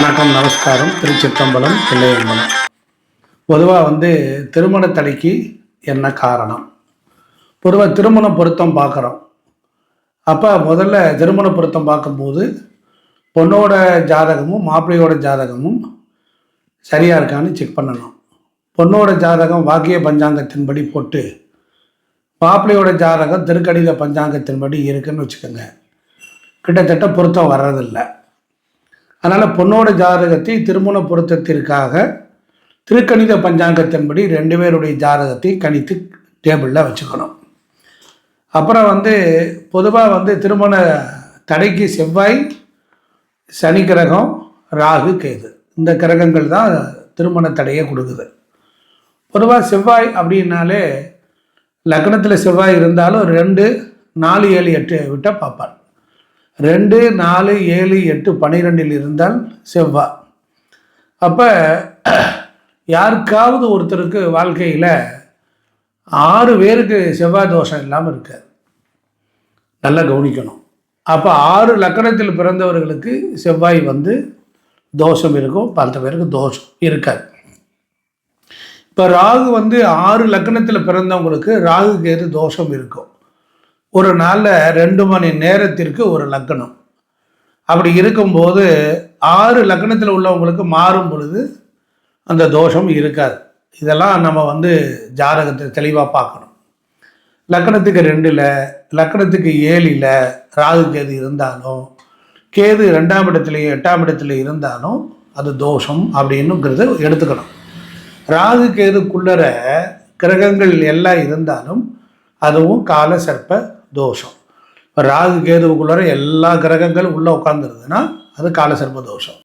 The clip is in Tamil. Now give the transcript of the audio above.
வணக்கம், நமஸ்காரம். திருச்சிற்றம்பலம், பிள்ளையம்பலம். பொதுவாக திருமண தடைக்கு என்ன காரணம்? பொதுவாக திருமண பொருத்தம் பார்க்குறோம். அப்போ முதல்ல திருமண பொருத்தம் பார்க்கும்போது பொண்ணோட ஜாதகமும் மாப்பிள்ளையோட ஜாதகமும் சரியாக இருக்கான்னு செக் பண்ணணும். பொண்ணோட ஜாதகம் வாக்கிய பஞ்சாங்கத்தின்படி போட்டு மாப்பிள்ளையோட ஜாதகம் திருக்கணித பஞ்சாங்கத்தின்படி இருக்குன்னு வச்சுக்கோங்க, கிட்டத்தட்ட பொருத்தம் வர்றதில்லை. அதனால் பொண்ணோட ஜாதகத்தை திருமண பொருத்தத்திற்காக திருக்கணித பஞ்சாங்கத்தின்படி 2 பேருடைய ஜாதகத்தை கணித்து டேபிளில் வச்சுக்கணும். அப்புறம் பொதுவாக திருமண தடைக்கு செவ்வாய், சனி கிரகம், ராகு, கேது இந்த கிரகங்கள் தான் திருமண தடையை கொடுக்குது. பொதுவாக செவ்வாய் அப்படின்னாலே லக்னத்தில் செவ்வாய் இருந்தாலும் 2, 4, 7, 8 விட்ட பார்ப்பார். 2, 4, 7, 8, 12 இருந்தால் செவ்வாய். அப்போ யாருக்காவது ஒருத்தருக்கு வாழ்க்கையில் 6 பேருக்கு செவ்வாய் தோஷம் இல்லாமல் இருக்காது. நல்லா கவனிக்கணும். அப்போ 6 லக்கணத்தில் பிறந்தவர்களுக்கு செவ்வாய் தோஷம் இருக்கும், 10 பேருக்கு தோஷம் இருக்காது. இப்போ ராகு 6 லக்கணத்தில் பிறந்தவங்களுக்கு ராகு கேது தோஷம் இருக்கும். ஒரு நாளில் 2 மணி நேரத்திற்கு ஒரு லக்கணம். அப்படி இருக்கும்போது 6 லக்கணத்தில் உள்ளவங்களுக்கு மாறும் பொழுது அந்த தோஷம் இருக்காது. இதெல்லாம் நம்ம ஜாதகத்தை தெளிவாக பார்க்கணும். லக்கணத்துக்கு 2ல், லக்கணத்துக்கு 7ல் ராகு கேது இருந்தாலும், கேது 2ஆம் இடத்துலையும் 8ஆம் இடத்துல இருந்தாலும் அது தோஷம் அப்படின்னுங்கிறது எடுத்துக்கணும். ராகு கேதுக்குள்ளற கிரகங்கள் எல்லாம் இருந்தாலும் அதுவும் கால சர்ப்ப தோஷம். ராகு கேதுவுக்குள்ளே எல்லா கிரகங்களும் உள்ளே உட்காந்துருதுன்னா அது கால சர்ப்ப தோஷம்.